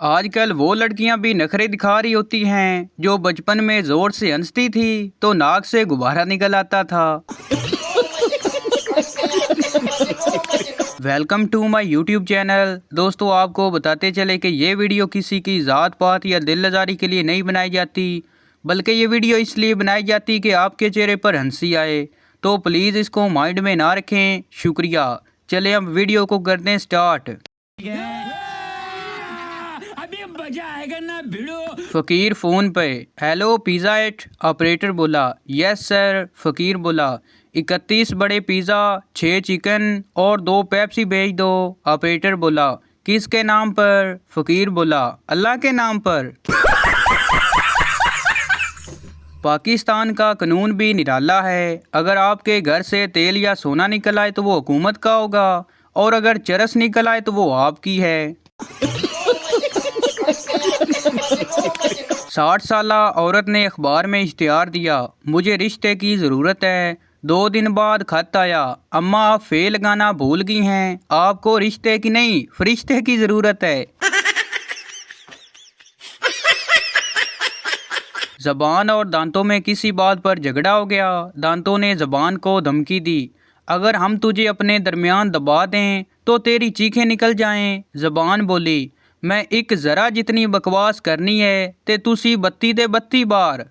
आजकल वो लड़कियां भी नखरे दिखा रही होती हैं जो बचपन में जोर से हंसती थी तो नाक से गुब्बारा निकल आता था। Welcome to my YouTube channel. दोस्तों, आपको बताते चले कि ये वीडियो किसी की ज़ात पात या दिल लजारी के लिए नहीं बनाई जाती, बल्कि ये वीडियो इसलिए बनाई जाती कि आपके चेहरे पर हंसी आए। तो प्लीज़ इसको माइंड में ना रखें। शुक्रिया। चले हम वीडियो को करते हैं स्टार्ट। अभी मजा आएगा ना भिड़ो। फकीर फ़ोन पे, हेलो पिज़्ज़ा एट। ऑपरेटर बोला, यस सर। फकीर बोला, 31 बड़े पिज़्ज़ा, 6 चिकन और 2 पेप्सी भेज दो। ऑपरेटर बोला, किसके नाम पर? फकीर बोला, अल्लाह के नाम पर। पाकिस्तान का कानून भी निराला है। अगर आपके घर से तेल या सोना निकल आए तो वो हुकूमत का होगा, और अगर चरस निकल आए तो वो आपकी है। 60 साला औरत ने अखबार में इश्तिहार दिया, मुझे रिश्ते की ज़रूरत है। 2 दिन बाद खत आया, अम्मा आप फेल लगाना भूल गई हैं, आपको रिश्ते की नहीं फरिश्ते की ज़रूरत है। ज़बान और दांतों में किसी बात पर झगड़ा हो गया। दांतों ने ज़बान को धमकी दी, अगर हम तुझे अपने दरमियान दबा दें तो तेरी चीखें निकल जाएं। ज़बान बोली, मैं एक ज़रा जितनी बकवास करनी है ते तुसी 32 दे 32 बार।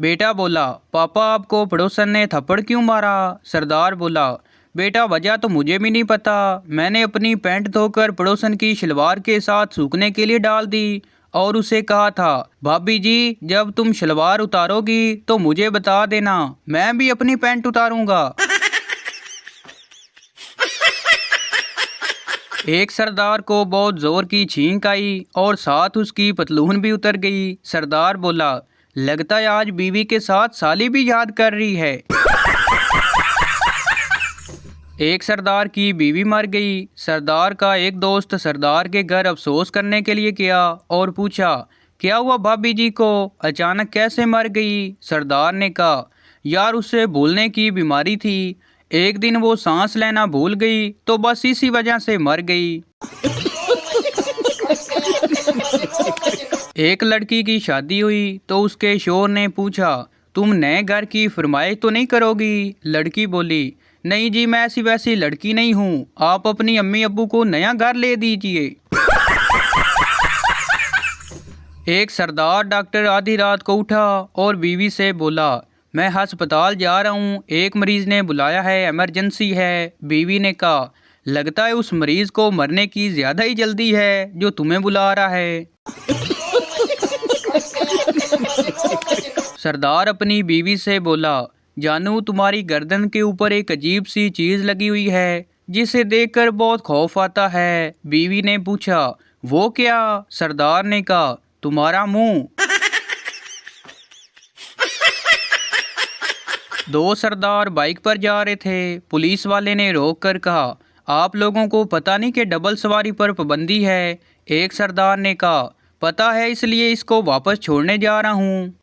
बेटा बोला, पापा आपको पड़ोसन ने थप्पड़ क्यों मारा? सरदार बोला, बेटा वजह तो मुझे भी नहीं पता, मैंने अपनी पैंट धोकर पड़ोसन की शलवार के साथ सूखने के लिए डाल दी और उसे कहा था, भाभी जी जब तुम शलवार उतारोगी तो मुझे बता देना, मैं भी अपनी पैंट उतारूंगा। एक सरदार को बहुत जोर की छींक आई और साथ उसकी पतलून भी उतर गई। सरदार बोला, लगता है आज बीवी के साथ साली भी याद कर रही है। एक सरदार की बीवी मर गई। सरदार का एक दोस्त सरदार के घर अफसोस करने के लिए गया और पूछा, क्या हुआ भाभी जी को, अचानक कैसे मर गई? सरदार ने कहा, यार उससे भूलने की बीमारी थी, एक दिन वो सांस लेना भूल गई तो बस इसी वजह से मर गई। एक लड़की की शादी हुई तो उसके शोहर ने पूछा, तुम नए घर की फरमाइश तो नहीं करोगी? लड़की बोली, नहीं जी मैं ऐसी वैसी लड़की नहीं हूँ, आप अपनी अम्मी अब्बू को नया घर ले दीजिए। एक सरदार डॉक्टर आधी रात को उठा और बीवी से बोला, मैं अस्पताल जा रहा हूँ, एक मरीज ने बुलाया है, इमरजेंसी है। बीवी ने कहा, लगता है उस मरीज को मरने की ज्यादा ही जल्दी है जो तुम्हें बुला रहा है। सरदार अपनी बीवी से बोला, जानू तुम्हारी गर्दन के ऊपर एक अजीब सी चीज लगी हुई है जिसे देखकर बहुत खौफ आता है। बीवी ने पूछा, वो क्या? सरदार ने कहा, तुम्हारा मुंह। 2 सरदार बाइक पर जा रहे थे। पुलिस वाले ने रोक कर कहा, आप लोगों को पता नहीं कि डबल सवारी पर पाबंदी है? एक सरदार ने कहा, पता है इसलिए इसको वापस छोड़ने जा रहा हूँ।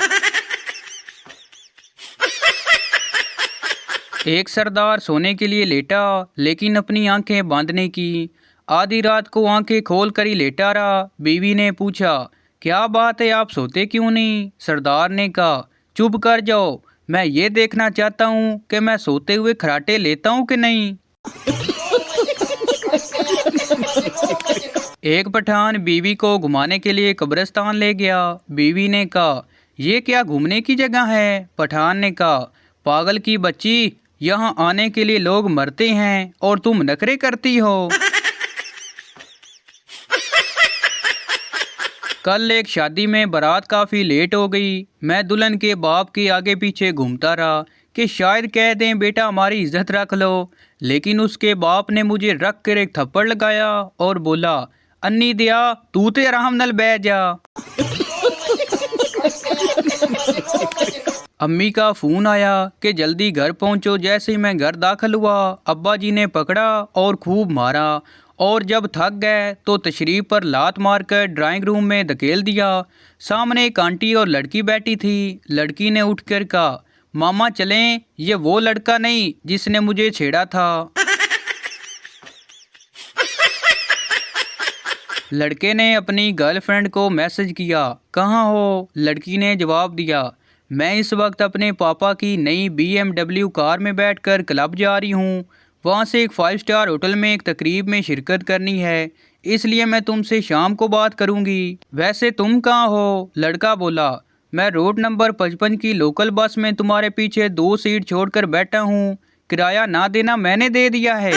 एक सरदार सोने के लिए लेटा लेकिन अपनी आंखें बांधने की। आधी रात को आंखें खोल कर ही लेटा रहा। बीवी ने पूछा, क्या बात है आप सोते क्यों नहीं? सरदार ने कहा, चुप कर जाओ, मैं ये देखना चाहता हूँ कि मैं सोते हुए खराटे लेता हूँ कि नहीं। एक पठान बीवी को घुमाने के लिए कब्रिस्तान ले गया। बीवी ने कहा, ये क्या घूमने की जगह है? पठान ने कहा, पागल की बच्ची, यहाँ आने के लिए लोग मरते हैं और तुम नखरे करती हो। कल एक शादी में बारात काफ़ी लेट हो गई। मैं दुल्हन के बाप के आगे पीछे घूमता रहा कि शायद कह दें बेटा हमारी इज्जत रख लो, लेकिन उसके बाप ने मुझे रख कर एक थप्पड़ लगाया और बोला, अन्नी दिया तू ते आराम नाल बैठ जा। अम्मी का फ़ोन आया कि जल्दी घर पहुंचो। जैसे ही मैं घर दाखिल हुआ, अब्बा जी ने पकड़ा और खूब मारा, और जब थक गए तो तशरीफ पर लात मारकर ड्राइंग रूम में धकेल दिया। सामने एक आंटी और लड़की बैठी थी। लड़की ने उठकर कहा, मामा चलें, ये वो लड़का नहीं जिसने मुझे छेड़ा था। लड़के ने अपनी गर्लफ्रेंड को मैसेज किया, कहाँ हो? लड़की ने जवाब दिया, मैं इस वक्त अपने पापा की नई BMW कार में बैठकर क्लब जा रही हूँ। वहाँ से एक 5 स्टार होटल में एक तकरीब में शिरकत करनी है, इसलिए मैं तुमसे शाम को बात करूँगी। वैसे तुम कहाँ हो? लड़का बोला, मैं रोड नंबर 55 की लोकल बस में तुम्हारे पीछे 2 सीट छोड़कर बैठा हूँ। किराया ना देना मैंने दे दिया है।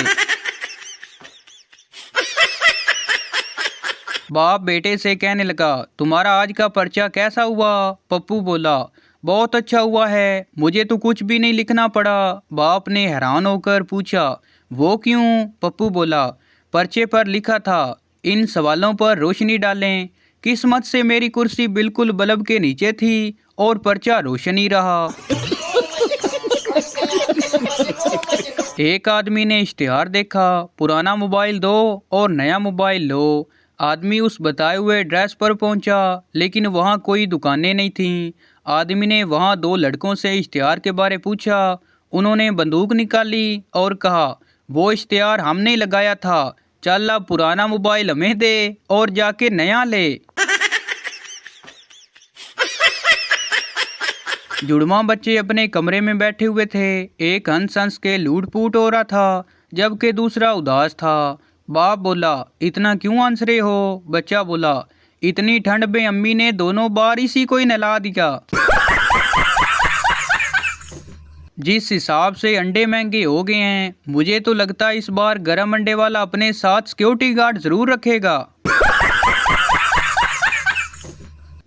बाप बेटे से कहने लगा, तुम्हारा आज का पर्चा कैसा हुआ? पप्पू बोला, बहुत अच्छा हुआ है, मुझे तो कुछ भी नहीं लिखना पड़ा। बाप ने हैरान होकर पूछा, वो क्यों? पप्पू बोला, पर्चे पर लिखा था, इन सवालों पर रोशनी डालें। किस्मत से मेरी कुर्सी बिल्कुल बल्ब के नीचे थी और पर्चा रोशन ही रहा। एक आदमी ने इश्तिहार देखा, पुराना मोबाइल दो और नया मोबाइल लो। आदमी उस बताए हुए एड्रेस पर पहुंचा, लेकिन वहां कोई दुकानें नहीं थीं। आदमी ने वहां 2 लड़कों से इश्तिहार के बारे पूछा। उन्होंने बंदूक निकाली और कहा, वो इश्तिहार हमने लगाया था, चल अब पुराना मोबाइल हमें दे और जाके नया ले। जुड़वा बच्चे अपने कमरे में बैठे हुए थे। एक हंस हंस के लूट पूट हो रहा था, जबकि दूसरा उदास था। बाप बोला, इतना क्यों हंस रहे हो? बच्चा बोला, इतनी ठंड में अम्मी ने दोनों बार इसी को ही नहला दिया। जिस हिसाब से अंडे महंगे हो गए हैं, मुझे तो लगता है इस बार गर्म अंडे वाला अपने साथ सिक्योरिटी गार्ड जरूर रखेगा।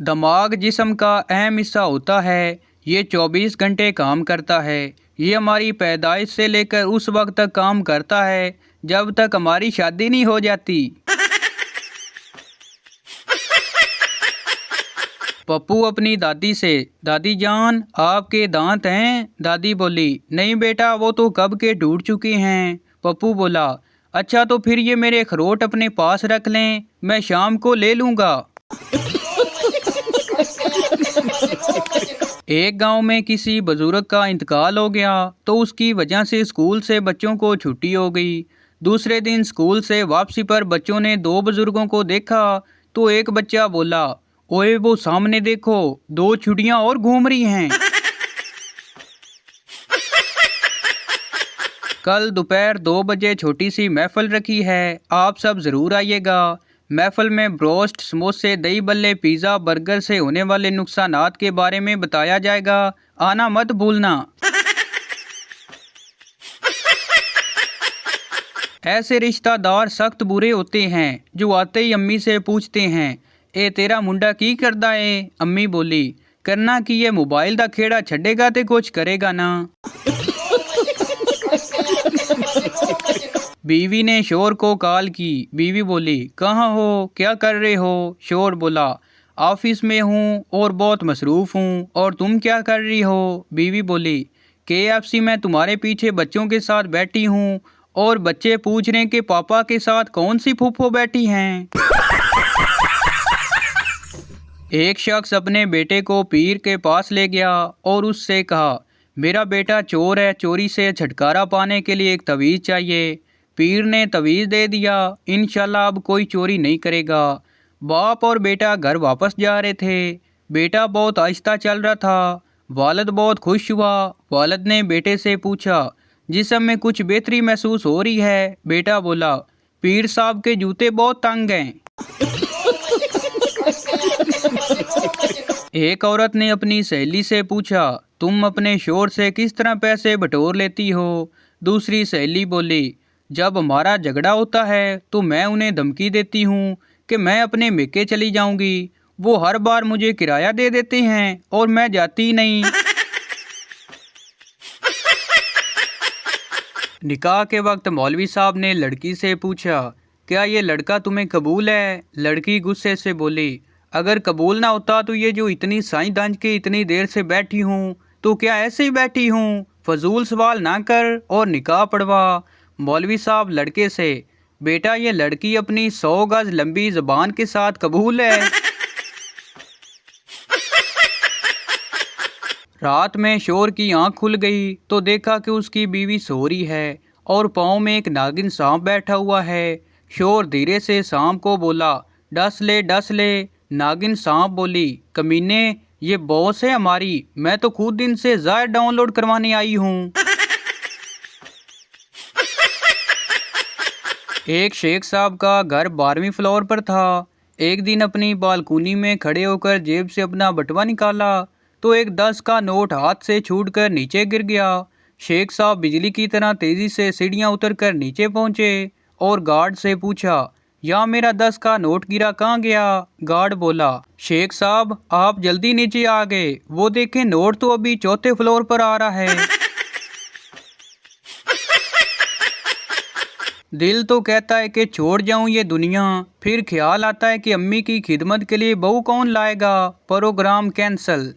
दिमाग जिस्म का अहम हिस्सा होता है। ये 24 घंटे काम करता है। ये हमारी पैदाइश से लेकर उस वक्त तक काम करता है जब तक हमारी शादी नहीं हो जाती। पप्पू अपनी दादी से, दादी जान आपके दांत हैं? दादी बोली, नहीं बेटा, वो तो कब के टूट चुके हैं। पप्पू बोला, अच्छा तो फिर ये मेरे अखरोट अपने पास रख लें, मैं शाम को ले लूँगा। एक गांव में किसी बुजुर्ग का इंतकाल हो गया तो उसकी वजह से स्कूल से बच्चों को छुट्टी हो गई। दूसरे दिन स्कूल से वापसी पर बच्चों ने 2 बुजुर्गों को देखा तो एक बच्चा बोला, ओए वो सामने देखो, 2 चिड़ियां और घूम रही हैं। कल दोपहर 2 बजे छोटी सी महफिल रखी है, आप सब जरूर आइएगा। महफिल में ब्रोस्ट, समोसे, दही बल्ले, पिज़्ज़ा, बर्गर से होने वाले नुकसानात के बारे में बताया जाएगा, आना मत भूलना। ऐसे रिश्तेदार सख्त बुरे होते हैं जो आते ही अम्मी से पूछते हैं, ए तेरा मुंडा की करदा है? अम्मी बोली, करना कि ये मोबाइल दा खेड़ा छड़ेगा ते कुछ करेगा ना। बीवी ने शोर को कॉल की। बीवी बोली, कहाँ हो, क्या कर रहे हो? शोर बोला, ऑफिस में हूँ और बहुत मसरूफ़ हूँ। और तुम क्या कर रही हो? बीवी बोली, KFC में तुम्हारे पीछे बच्चों के साथ बैठी हूँ और बच्चे पूछ रहे हैं कि पापा के साथ कौन सी फूफो बैठी हैं। एक शख्स अपने बेटे को पीर के पास ले गया और उससे कहा, मेरा बेटा चोर है, चोरी से छुटकारा पाने के लिए एक तवीज़ चाहिए। पीर ने तवीज़ दे दिया, इंशाल्लाह अब कोई चोरी नहीं करेगा। बाप और बेटा घर वापस जा रहे थे। बेटा बहुत आहिस्ता चल रहा था। वालिद बहुत खुश हुआ। वालिद ने बेटे से पूछा, जिस्म में कुछ बेहतरी महसूस हो रही है? बेटा बोला, पीर साहब के जूते बहुत तंग हैं। एक औरत ने अपनी सहेली से पूछा, तुम अपने शोर से किस तरह पैसे बटोर लेती हो? दूसरी सहेली बोली, जब हमारा झगड़ा होता है तो मैं उन्हें धमकी देती हूँ कि मैं अपने मेके चली जाऊंगी। वो हर बार मुझे किराया दे देते हैं और मैं जाती ही नहीं। निकाह के वक्त मौलवी साहब ने लड़की से पूछा, क्या ये लड़का तुम्हें कबूल है? लड़की गुस्से से बोली, अगर कबूल ना होता तो ये जो इतनी साई दांज के इतनी देर से बैठी हूँ तो क्या ऐसे ही बैठी हूँ? फजूल सवाल ना कर और निकाह पढ़वा। मौलवी साहब लड़के से, बेटा ये लड़की अपनी 100 गज लंबी ज़बान के साथ कबूल है। रात में शोर की आंख खुल गई तो देखा कि उसकी बीवी सो रही है और पाँव में एक नागिन सांप बैठा हुआ है। शोर धीरे से सांप को बोला, डस ले। नागिन सांप बोली, कमीने ये बॉस है हमारी, मैं तो खुद दिन से ज़ाहिर डाउनलोड करवाने आई हूँ। एक शेख साहब का घर 12वीं फ्लोर पर था। एक दिन अपनी बालकनी में खड़े होकर जेब से अपना बटुआ निकाला तो एक 10 का नोट हाथ से छूटकर नीचे गिर गया। शेख साहब बिजली की तरह तेजी से सीढ़ियां उतरकर नीचे पहुंचे और गार्ड से पूछा, या मेरा 10 का नोट गिरा, कहाँ गया? गार्ड बोला, शेख साहब आप जल्दी नीचे आ गए, वो देखें नोट तो अभी 4थे फ्लोर पर आ रहा है। दिल तो कहता है कि छोड़ जाऊं ये दुनिया, फिर ख्याल आता है कि अम्मी की खिदमत के लिए बहू कौन लाएगा, प्रोग्राम कैंसल।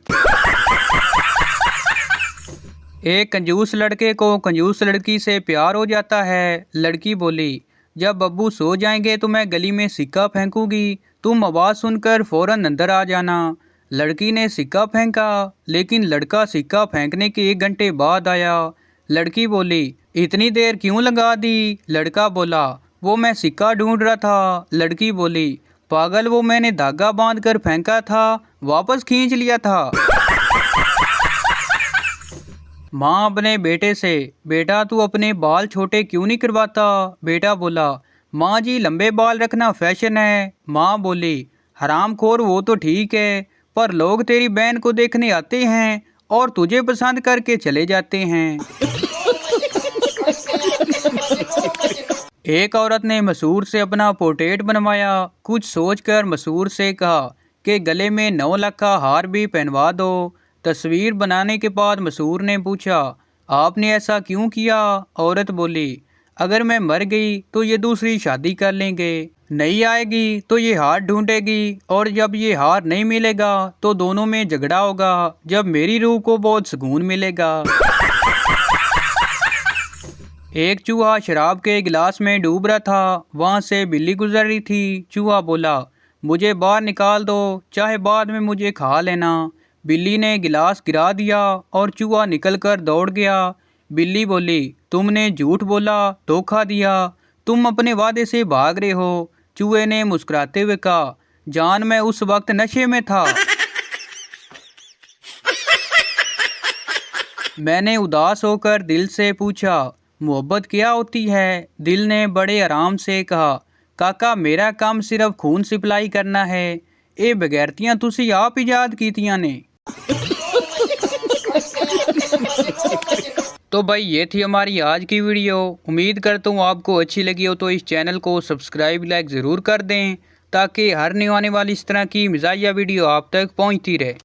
एक कंजूस लड़के को कंजूस लड़की से प्यार हो जाता है। लड़की बोली, जब अब्बू सो जाएंगे तो मैं गली में सिक्का फेंकूंगी, तुम आवाज़ सुनकर फौरन अंदर आ जाना। लड़की ने सिक्का फेंका, लेकिन लड़का सिक्का फेंकने के 1 घंटे बाद आया। लड़की बोली, इतनी देर क्यों लगा दी? लड़का बोला, वो मैं सिक्का ढूंढ रहा था। लड़की बोली, पागल, वो मैंने धागा बांध कर फेंका था, वापस खींच लिया था। माँ अपने बेटे से, बेटा तू अपने बाल छोटे क्यों नहीं करवाता? बेटा बोला, माँ जी लंबे बाल रखना फैशन है। माँ बोली, हरामखोर वो तो ठीक है, पर लोग तेरी बहन को देखने आते हैं और तुझे पसंद करके चले जाते हैं। एक औरत ने मसूर से अपना पोर्ट्रेट बनवाया। कुछ सोचकर मसूर से कहा कि गले में 9 लाख का हार भी पहनवा दो। तस्वीर बनाने के बाद मसूर ने पूछा, आपने ऐसा क्यों किया? औरत बोली, अगर मैं मर गई तो ये दूसरी शादी कर लेंगे, नहीं आएगी तो ये हार ढूंढेगी, और जब ये हार नहीं मिलेगा तो दोनों में झगड़ा होगा, जब मेरी रूह को बहुत सुकून मिलेगा। एक चूहा शराब के गिलास में डूब रहा था। वहाँ से बिल्ली गुजर रही थी। चूहा बोला, मुझे बाहर निकाल दो, चाहे बाद में मुझे खा लेना। बिल्ली ने गिलास गिरा दिया और चूहा निकलकर दौड़ गया। बिल्ली बोली, तुमने झूठ बोला, धोखा दिया, तुम अपने वादे से भाग रहे हो। चूहे ने मुस्कुराते हुए कहा, जान मैं उस वक्त नशे में था। मैंने उदास होकर दिल से पूछा, मोहब्बत क्या होती है? दिल ने बड़े आराम से कहा, काका मेरा काम सिर्फ खून सप्लाई करना है, ये बगैरतियां तुसी आप इजाद कीतियां ने। तो भाई ये थी हमारी आज की वीडियो। उम्मीद करता हूँ आपको अच्छी लगी हो, तो इस चैनल को सब्सक्राइब लाइक ज़रूर कर दें ताकि हर नई आने वाली इस तरह की मज़ाहिया वीडियो आप तक पहुँचती रहे।